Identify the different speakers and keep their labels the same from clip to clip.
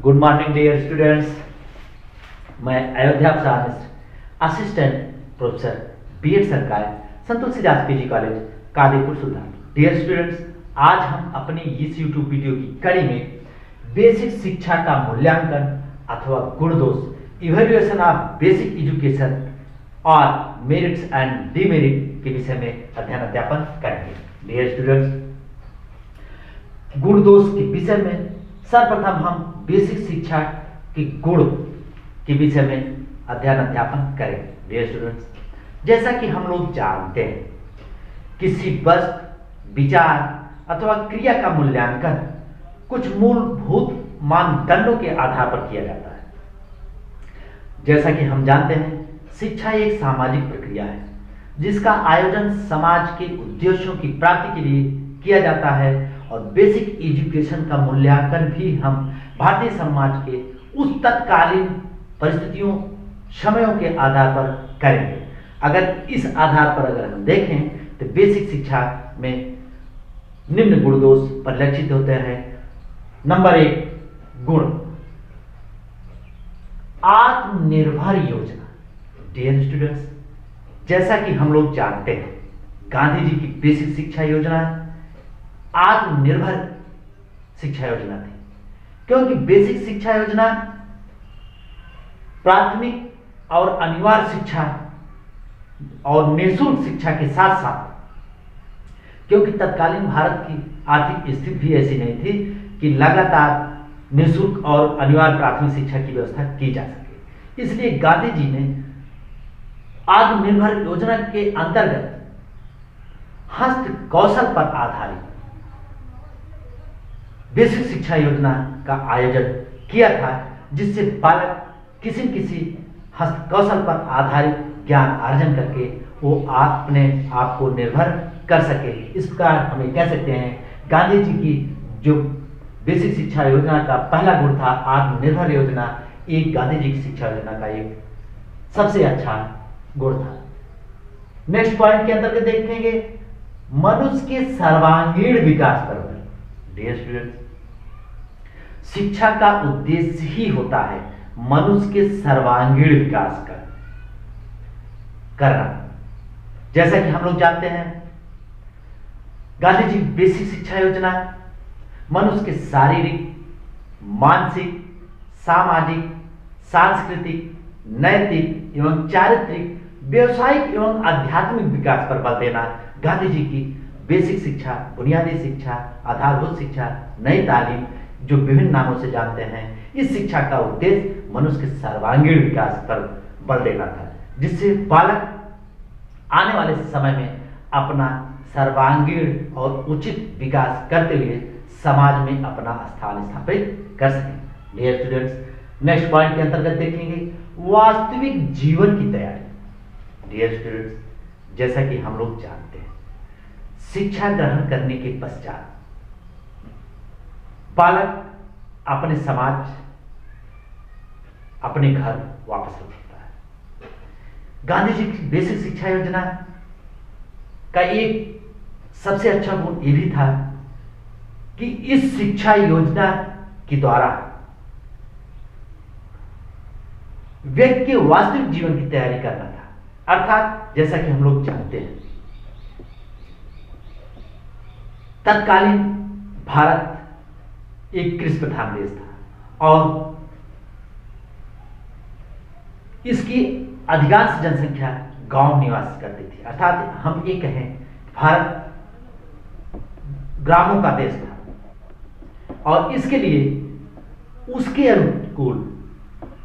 Speaker 1: Good morning dear students. मैं Ayodhya Prasad Mishra, assistant professor BEd सरकार, Sant Tulsidas PG college, Kadipur Sultan. Dear students, आज हम अपनी इस यूट्यूब वीडियो की कड़ी में बेसिक शिक्षा का मूल्यांकन अथवा गुण दोष, इवेल्युएशन ऑफ बेसिक एजुकेशन और मेरिट्स एंड डीमेरिट के विषय में अध्ययन अध्यापन करेंगे। डियर स्टूडेंट्स, गुण दोष के विषय में सर्वप्रथम हम बेसिक शिक्षा के गुण के विषय में अध्ययन अध्यापन करेंगे। डियर स्टूडेंट्स, जैसा कि हम लोग जानते हैं, किसी वस्तु, विचार अथवा क्रिया का मूल्यांकन कुछ मूलभूत मानदंडों के आधार पर किया जाता है। जैसा कि हम जानते हैं, शिक्षा एक सामाजिक प्रक्रिया है जिसका आयोजन समाज के उद्देश्यों की प्राप्ति के लिए किया जाता है और बेसिक एजुकेशन का मूल्यांकन भी हम भारतीय समाज के उस तत्कालीन परिस्थितियों, समयों के आधार पर करेंगे। अगर इस आधार पर अगर हम देखें तो बेसिक शिक्षा में निम्न गुण दोष परिलक्षित होते हैं। नंबर 1 गुण, आत्मनिर्भर योजना। डियर स्टूडेंट्स, जैसा कि हम लोग जानते हैं, गांधी जी की बेसिक शिक्षा योजना आत्मनिर्भर शिक्षा योजना थी, क्योंकि बेसिक शिक्षा योजना प्राथमिक और अनिवार्य शिक्षा और निःशुल्क शिक्षा के साथ साथ, क्योंकि तत्कालीन भारत की आर्थिक स्थिति भी ऐसी नहीं थी कि लगातार निःशुल्क और अनिवार्य प्राथमिक शिक्षा की व्यवस्था की जा सके, इसलिए गांधी जी ने आत्मनिर्भर योजना के अंतर्गत हस्त कौशल पर आधारित बेसिक शिक्षा योजना का आयोजन किया था, जिससे बालक किसी हस्त कौशल पर आधारित ज्ञान अर्जन करके वो अपने आप को निर्भर कर सके। इस प्रकार हमें कह सकते हैं, गांधी जी की जो बेसिक शिक्षा योजना का पहला गुण था आत्मनिर्भर योजना, एक गांधी जी की शिक्षा योजना का एक सबसे अच्छा गुण था। नेक्स्ट पॉइंट के अंतर्गत देखेंगे मनुष्य के सर्वांगीण विकास पर बल। डियर स्टूडेंट्स, शिक्षा का उद्देश्य ही होता है मनुष्य के सर्वांगीण विकास करना। जैसा कि हम लोग जानते हैं, गांधी जी बेसिक शिक्षा योजना मनुष्य के शारीरिक, मानसिक, सामाजिक, सांस्कृतिक, नैतिक एवं चारित्रिक, व्यवसायिक एवं आध्यात्मिक विकास पर बल देना गांधी जी की बेसिक शिक्षा, बुनियादी शिक्षा, आधारभूत शिक्षा, नई तालीम, जो विभिन्न नामों से जानते हैं, इस शिक्षा का उद्देश्य मनुष्य के सर्वांगीण विकास पर बल देना था, जिससे बालक आने वाले समय में अपना सर्वांगीण और उचित विकास करते हुए समाज में अपना स्थान स्थापित कर सके। डियर स्टूडेंट्स, नेक्स्ट पॉइंट के अंतर्गत देखेंगे वास्तविक जीवन की तैयारी। डियर स्टूडेंट्स, जैसा कि हम लोग जानते हैं, शिक्षा ग्रहण करने के पश्चात बालक अपने समाज, अपने घर वापस लौटता है। गांधी जी की बेसिक शिक्षा योजना का एक सबसे अच्छा गुण यह भी था कि इस शिक्षा योजना के द्वारा व्यक्ति के वास्तविक जीवन की तैयारी करना था। अर्थात जैसा कि हम लोग जानते हैं, तत्कालीन भारत एक कृषि प्रधान देश था और इसकी अधिकांश जनसंख्या गांव निवास करती थी। अर्थात हम ये कहें, भारत ग्रामों का देश था और इसके लिए उसके अनुकूल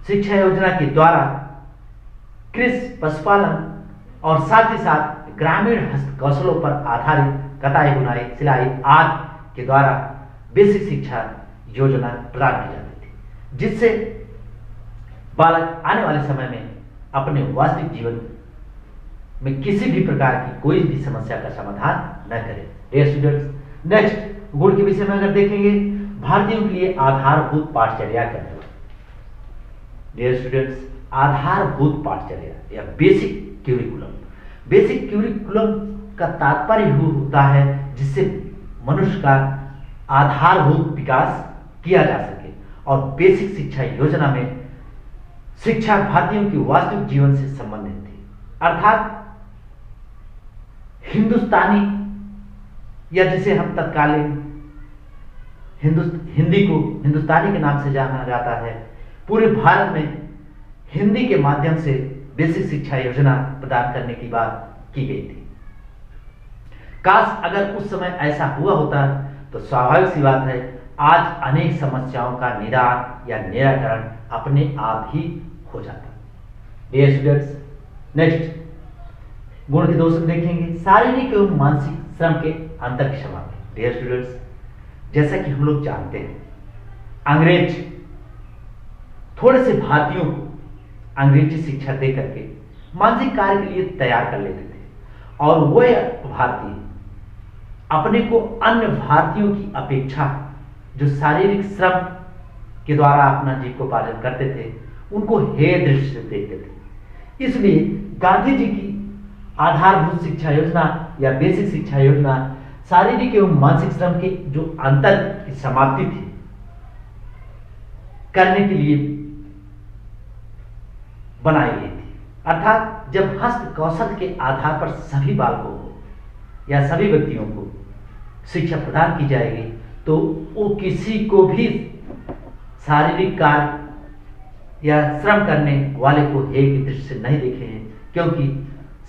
Speaker 1: शिक्षा योजना के द्वारा कृषि, पशुपालन और साथ ही साथ ग्रामीण हस्त कौशलों पर आधारित कताई, बुनाई, सिलाई आदि के द्वारा बेसिक शिक्षा योजना प्रदान की जाती थी, जिससे बालक आने वाले समय में अपने वास्तविक जीवन में किसी भी प्रकार की कोई भी समस्या का समाधान न करे। डियर स्टूडेंट्स, नेक्स्ट गुण के विषय में अगर देखेंगे, भारतीयों के लिए आधारभूत पाठचर्या का निर्माण। डियर स्टूडेंट्स, आधारभूत पाठचर्या या बेसिक क्यूरिकुलम, बेसिक क्यूरिकुलम का तात्पर्य होता है जिससे मनुष्य का आधारभूत विकास किया जा सके और बेसिक शिक्षा योजना में शिक्षा भारतीयों की वास्तविक जीवन से संबंधित थी, अर्थात हिंदुस्तानी, या जिसे हम तत्कालीन हिंदी को हिंदुस्तानी के नाम से जाना जाता है, पूरे भारत में हिंदी के माध्यम से बेसिक शिक्षा योजना प्रदान करने की बात की गई थी। काश अगर उस समय ऐसा हुआ होता तो स्वाभाविक सी बात है आज अनेक समस्याओं का निदान या निराकरण अपने आप ही हो जाता। डियर स्टूडेंट्स, नेक्स्ट गुण के दोष देखेंगे, शारीरिक एवं मानसिक श्रम के अंतर की समाप्ति। डियर स्टूडेंट्स, जैसा कि हम लोग जानते हैं, अंग्रेज थोड़े से भारतीयों को अंग्रेजी शिक्षा दे करके मानसिक कार्य के लिए तैयार कर लेते थे, और वह भारतीय अपने को अन्य भारतीयों की अपेक्षा जो शारीरिक श्रम के द्वारा अपना जीविकोपार्जन करते थे, उनको हेय दृष्टि से देखते थे। इसलिए गांधी जी की आधारभूत शिक्षा योजना या बेसिक शिक्षा योजना शारीरिक एवं मानसिक श्रम के जो अंतर की समाप्ति थी करने के लिए बनाई गई थी। अर्थात जब हस्त कौशल के आधार पर सभी बालकों को या सभी व्यक्तियों को शिक्षा प्रदान की जाएगी तो वो किसी को भी शारीरिक कार्य या श्रम करने वाले को हेय की दृष्टि से नहीं देखे हैं, क्योंकि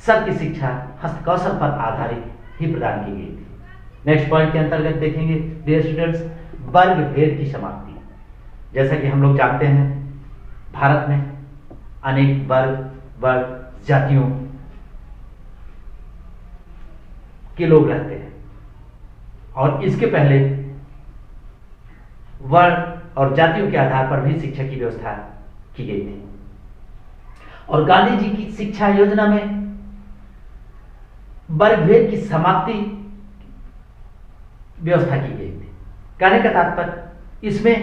Speaker 1: सबकी शिक्षा हस्त कौशल पर आधारित ही प्रदान की गई थी। नेक्स्ट पॉइंट के अंतर्गत देखेंगे डियर स्टूडेंट्स, वर्ग भेद की समाप्ति। जैसा कि हम लोग जानते हैं, भारत में अनेक वर्ग जातियों के लोग रहते हैं, और इसके पहले वर्ण और जातियों के आधार पर भी शिक्षा की व्यवस्था की गई थी, और गांधी जी की शिक्षा योजना में वर्ग भेद की समाप्ति व्यवस्था की गई थी। कहने का तात्पर्य, इसमें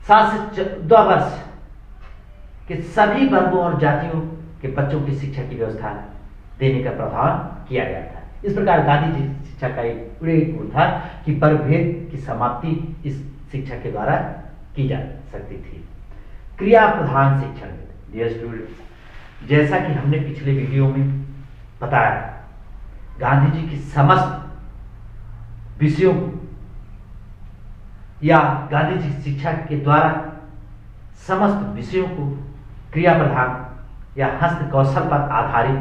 Speaker 1: 7 से 14 वर्ष के सभी वर्गों और जातियों के बच्चों की शिक्षा की व्यवस्था देने का प्रावधान किया गया था। इस प्रकार गांधी जी शिक्षा का एक बड़ा गुण था कि वर्ग भेद की समाप्ति इस शिक्षा के द्वारा की जा सकती थी। क्रिया प्रधान शिक्षण। डियर स्टूडेंट्स, जैसा कि हमने पिछले वीडियो में बताया, गांधी जी की समस्त विषयों को या गांधी जी की शिक्षा के द्वारा समस्त विषयों को क्रिया प्रधान या हस्त कौशल पर आधारित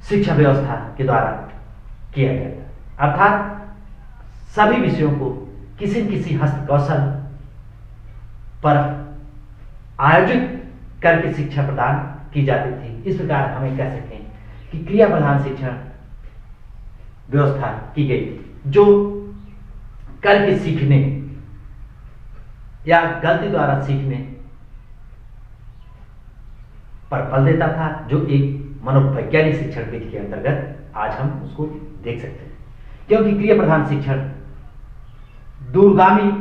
Speaker 1: शिक्षा व्यवस्था के द्वारा किया गया था। अर्थात सभी विषयों को किसी न किसी हस्त कौशल पर आयोजित करके शिक्षा प्रदान की जाती थी। इस प्रकार हमें कह सकें कि क्रिया प्रधान शिक्षण व्यवस्था की गई थी, जो करके सीखने या गलती द्वारा सीखने पर बल देता था, जो एक मनोवैज्ञानिक शिक्षण विधि के अंतर्गत आज हम उसको देख सकते हैं। क्योंकि क्रिया प्रधान शिक्षण दूरगामी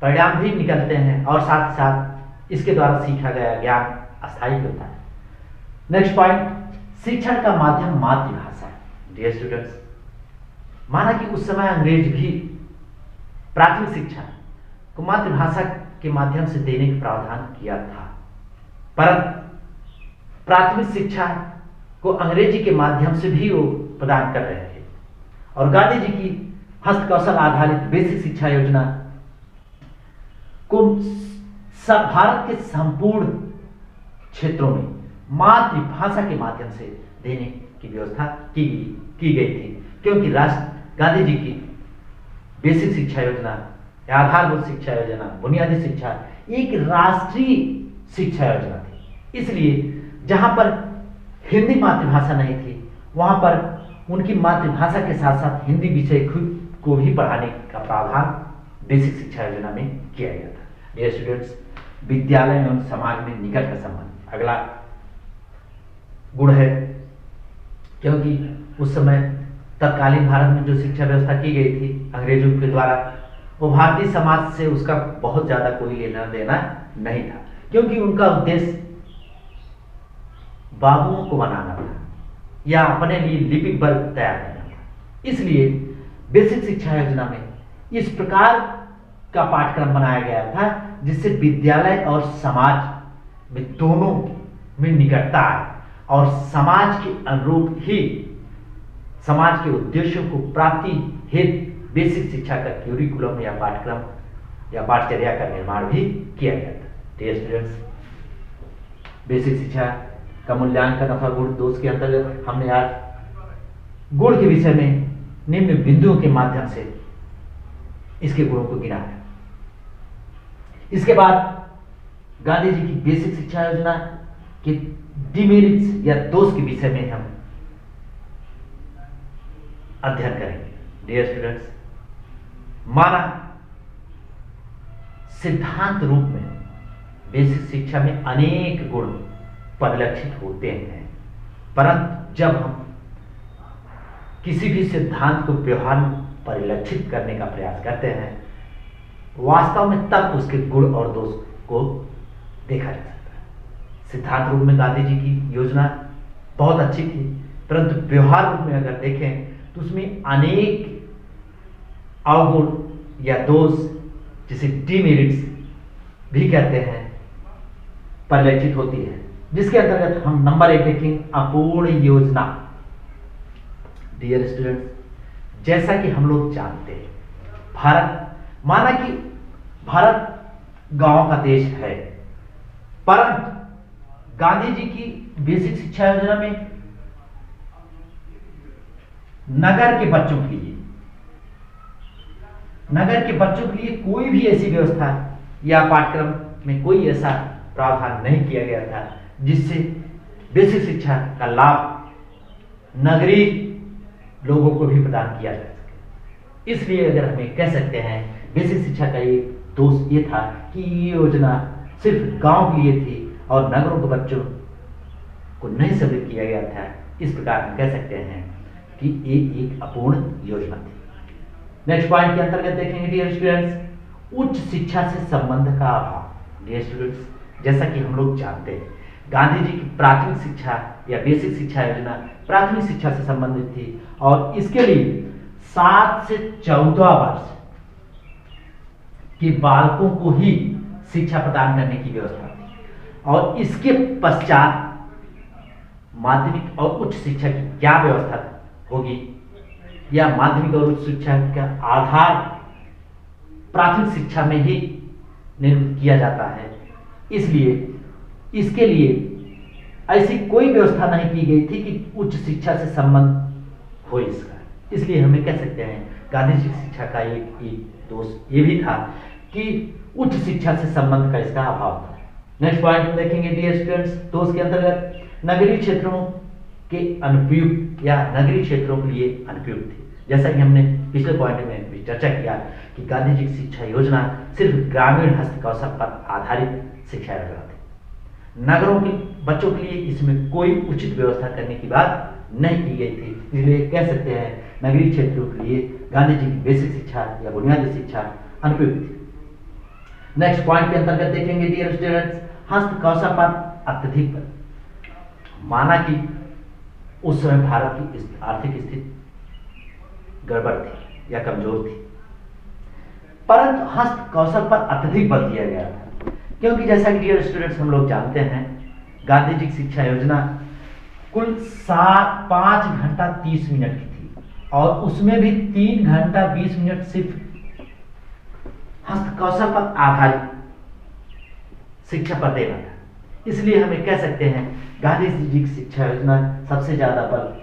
Speaker 1: परिणाम भी निकलते हैं, और साथ ही साथ इसके द्वारा सीखा गया ज्ञान अस्थायी होता है। नेक्स्ट पॉइंट, शिक्षण का माध्यम मातृभाषा। डियर स्टूडेंट्स, माना कि उस समय अंग्रेज भी प्राथमिक शिक्षा को मातृभाषा के माध्यम से देने का प्रावधान किया था, परंतु प्राथमिक शिक्षा को अंग्रेजी के माध्यम से भी वो प्रदान कर रहे थे, और गांधी जी की हस्त कौशल आधारित बेसिक शिक्षा योजना को सब भारत के संपूर्ण क्षेत्रों में मातृभाषा के माध्यम से देने की व्यवस्था की गई थी। क्योंकि गांधी जी की बेसिक शिक्षा योजना या आधारभूत शिक्षा योजना, बुनियादी शिक्षा एक राष्ट्रीय शिक्षा योजना थी। इसलिए जहां पर हिंदी मातृभाषा नहीं थी, वहां पर उनकी मातृभाषा के साथ साथ हिंदी विषय को भी पढ़ाने का प्रावधान बेसिक शिक्षा योजना में किया गया था। डियर स्टूडेंट्स, विद्यालय एवं समाज में निकट का संबंध अगला गुण है, क्योंकि उस समय तत्कालीन भारत में जो शिक्षा व्यवस्था की गई थी अंग्रेजों के द्वारा, वो भारतीय समाज से उसका बहुत ज्यादा कोई लेना देना नहीं था, क्योंकि उनका उद्देश्य बाबुओं को बनाना था या अपने लिए लिपिक वर्ग तैयार करना था। इसलिए बेसिक शिक्षा योजना में इस प्रकार का पाठ्यक्रम बनाया गया था जिससे विद्यालय और समाज में दोनों में निकटता आए और समाज के अनुरूप ही समाज के उद्देश्यों को प्राप्ति हेतु बेसिक शिक्षा का क्यूरिकुलम या पाठ्यक्रम या पाठचर्या का निर्माण भी किया गया था। डियर स्टूडेंट्स, बेसिक शिक्षा का मूल्यांकन अथवा गुण दोष के अंतर्गत हमने आज गुण के विषय में निम्न बिंदुओं के माध्यम से इसके गुणों को गिना है। इसके बाद गांधी जी की बेसिक शिक्षा योजना के डिमेरिट्स या दोष के विषय में हम अध्ययन करेंगे। डियर स्टूडेंट्स, माना सिद्धांत रूप में बेसिक शिक्षा में अनेक गुण परिलक्षित होते हैं, परंतु जब हम किसी भी सिद्धांत को व्यवहार में परिलक्षित करने का प्रयास करते हैं, वास्तव में तब उसके गुण और दोष को देखा जा सकता है। सिद्धांत रूप में गांधी जी की योजना बहुत अच्छी थी, परंतु व्यवहार रूप में अगर देखें तो उसमें अनेक अवगुण या दोष, जिसे डिमेरिट्स भी कहते हैं, परिलक्षित होती है, जिसके अंतर्गत हम नंबर 1 देखेंगे अपूर्ण योजना। डियर स्टूडेंट्स, जैसा कि हम लोग जानते हैं, माना कि भारत गांव का देश है, परंतु गांधी जी की बेसिक शिक्षा योजना में नगर के बच्चों के लिए कोई भी ऐसी व्यवस्था या पाठ्यक्रम में कोई ऐसा प्रावधान नहीं किया गया था जिससे बेसिक शिक्षा का लाभ नगरीय लोगों को भी प्रदान किया जा सके। इसलिए अगर हमें कह सकते हैं बेसिक शिक्षा का एक दोष ये था कि ये योजना सिर्फ गांव के लिए थी और नगरों के बच्चों को नहीं सम्मिलित किया गया था। इस प्रकार हम कह सकते हैं कि ये एक अपूर्ण योजना थी। नेक्स्ट पॉइंट के अंतर्गत देखेंगे डियर स्टूडेंट्स, उच्च शिक्षा से संबंध का अभाव। डियर स्टूडेंट्स, जैसा कि हम लोग जानते हैं, गांधी जी की प्राथमिक शिक्षा या बेसिक शिक्षा योजना प्राथमिक शिक्षा से संबंधित थी और इसके लिए 7 से 14 वर्ष के बालकों को ही शिक्षा प्रदान करने की व्यवस्था थी और इसके पश्चात माध्यमिक और उच्च शिक्षा की क्या व्यवस्था होगी या माध्यमिक और उच्च शिक्षा का आधार प्राथमिक शिक्षा में ही निर्मित किया जाता है। इसलिए इसके लिए ऐसी कोई व्यवस्था नहीं की गई थी कि उच्च शिक्षा से संबंध हो इसका। इसलिए हमें कह सकते हैं गांधी जी शिक्षा का एक दोष ये भी था कि उच्च शिक्षा से संबंध का इसका अभाव था। नेक्स्ट पॉइंट हम देखेंगे डियर स्टूडेंट्स, दोष के अंतर्गत नगरीय क्षेत्रों के अनुपयुक्त या नगरीय क्षेत्रों के लिए अनुपयुक्त थी। जैसा कि हमने पिछले पॉइंट में भी चर्चा किया कि गांधी जी की शिक्षा योजना सिर्फ ग्रामीण हस्तकौशल पर आधारित शिक्षा योजना थी। नगरों के बच्चों के लिए इसमें कोई उचित व्यवस्था करने की बात नहीं की गई थी। इसलिए कह सकते हैं नगरीय क्षेत्रों के लिए गांधी जी की बेसिक शिक्षा या बुनियादी शिक्षा अनुपयुक्त थी। नेक्स्ट पॉइंट के अंतर्गत देखेंगे डियर स्टूडेंट्स, हस्तकौशल पर अत्यधिक बल। माना कि उस समय भारत की आर्थिक स्थिति गड़बड़ थी या कमजोर थी, परंतु हस्तकौशल पर अत्यधिक बल दिया गया था, क्योंकि जैसा कि डियर स्टूडेंट्स हम लोग जानते हैं गांधी जी की शिक्षा योजना कुल 5 घंटा 30 मिनट की थी और उसमें भी 3 घंटा 20 मिनट सिर्फ हस्तकौशल पर आधारित शिक्षा पर देना था। इसलिए हमें कह सकते हैं गांधी जी की शिक्षा योजना सबसे ज्यादा बल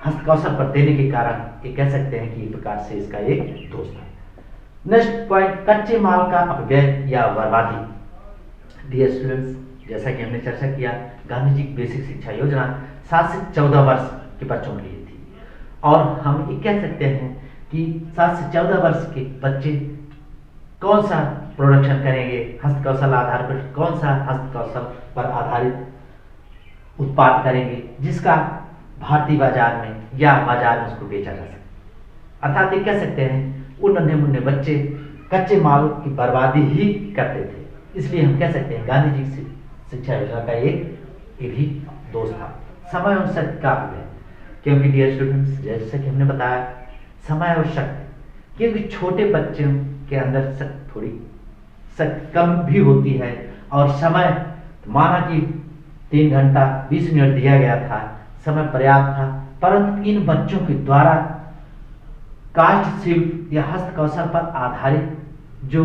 Speaker 1: हस्तकौशल पर देने के कारण ये कह सकते हैं कि एक प्रकार से इसका एक दोष था। नेक्स्ट पॉइंट, कच्चे माल का अपव्यय या बर्बादी। डियर स्टूडेंट्स, जैसा कि हमने चर्चा किया गांधी जी की बेसिक शिक्षा योजना 7 से 14 वर्ष के बच्चों के लिए थी और हम ये कह सकते हैं कि 7 से 14 वर्ष के बच्चे कौन सा प्रोडक्शन करेंगे, हस्तकौशल आधार पर कौन सा हस्तकौशल पर आधारित उत्पाद करेंगे जिसका भारतीय बाजार में या बाजार में उसको बेचा जा सके। अर्थात ये कह सकते हैं उन नन्हे मुन्ने बच्चे कच्चे माल की बर्बादी ही करते थे। इसलिए हम कह सकते हैं गांधी जी की शिक्षा योजना का एक ये भी दोष था। समय और सत्य का अपव्यय। क्योंकि डियर स्टूडेंट्स, जैसे कि हमने बताया, समय आवश्यक है, क्योंकि छोटे बच्चों के अंदर थोड़ी शक्ति कम भी होती है और समय माना कि 3 घंटा 20 मिनट दिया गया था, समय पर्याप्त था, परंतु इन बच्चों के द्वारा काष्ठ शिल्प या हस्त कौशल पर आधारित जो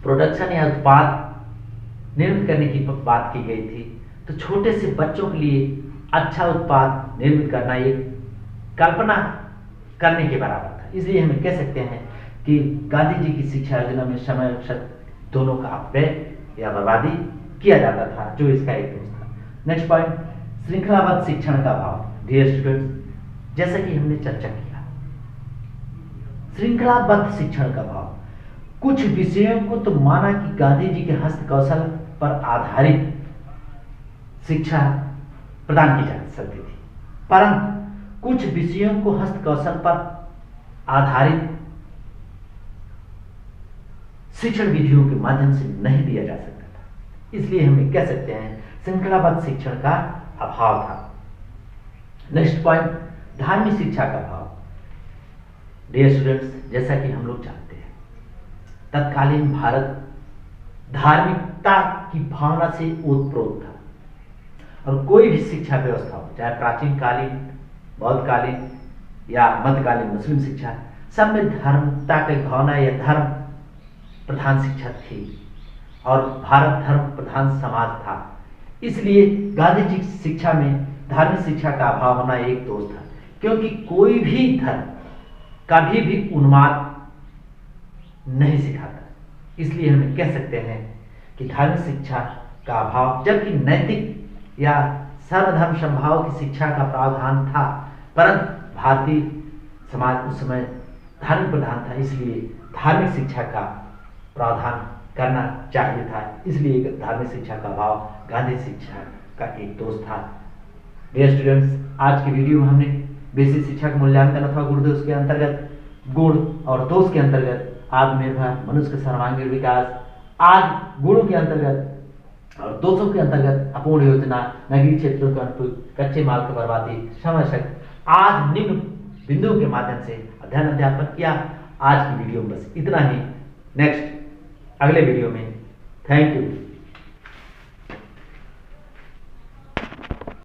Speaker 1: प्रोडक्शन या उत्पाद निर्मित करने की बात की गई थी, तो छोटे से बच्चों के लिए अच्छा उत्पाद निर्मित करना एक कल्पना करने के बराबर था। इसलिए हम कह सकते हैं कि गांधी जी की शिक्षा योजना में समय अवसर दोनों का अपव्यय या बर्बादी किया जाता था, जो इसका एक दोष था। नेक्स्ट पॉइंट, श्रृंखलाबद्ध शिक्षण का भाव। डियर स्टूडेंट्स, जैसा कि हमने चर्चा किया, श्रृंखलाबद्ध शिक्षण का भाव, कुछ विषयों को तो माना कि गांधी जी के हस्त कौशल पर आधारित शिक्षा प्रदान की जा सकती थी, परंतु कुछ विषयों को हस्त कौशल पर आधारित शिक्षण विधियों के माध्यम से नहीं दिया जा सकता था। इसलिए हम कह सकते हैं श्रृंखलाबद्ध शिक्षण का अभाव था। नेक्स्ट पॉइंट, धार्मिक शिक्षा का अभाव। डियर स्टूडेंट्स, जैसा कि हम लोग जानते हैं, तत्कालीन भारत धार्मिकता की भावना से ओतप्रोत था और कोई भी शिक्षा व्यवस्था हो, चाहे प्राचीन कालीन, बौद्धकालीन या मध्यकालीन मुस्लिम शिक्षा, सब में धार्मिकता की भावना या धर्म प्रधान शिक्षा थी और भारत धर्म प्रधान समाज था। इसलिए गांधी जी की शिक्षा में धार्मिक शिक्षा का अभाव होना एक दोष था, क्योंकि कोई भी धर्म कभी भी उन्माद नहीं सिखाता। इसलिए हम कह सकते हैं कि धार्मिक शिक्षा का अभाव, जबकि नैतिक या सर्वधर्म समभाव की शिक्षा का प्रावधान था, परंतु भारतीय समाज उस समय धार्मिक प्रधान था, इसलिए धार्मिक शिक्षा का प्रावधान करना चाहिए था। इसलिए धार्मिक शिक्षा का अभाव गांधी शिक्षा का एक दोष था। डियर स्टूडेंट्स, आज की वीडियो में हमने बेसिक शिक्षा का मूल्यांकन अथवा गुण दोष के अंतर्गत, गुण और दोष के अंतर्गत आत्मनिर्भर मनुष्य का सर्वांगीण विकास, आज गुणों के अंतर्गत और दोषों के अंतर्गत अपूर्ण योजना, नगरीय क्षेत्रों का कच्चे माल की बर्बादी, समय शक्ति, आज निम्न बिंदुओं के माध्यम से अध्ययन अध्यापन किया। आज की वीडियो में बस इतना ही। नेक्स्ट अगले वीडियो में, थैंक यू।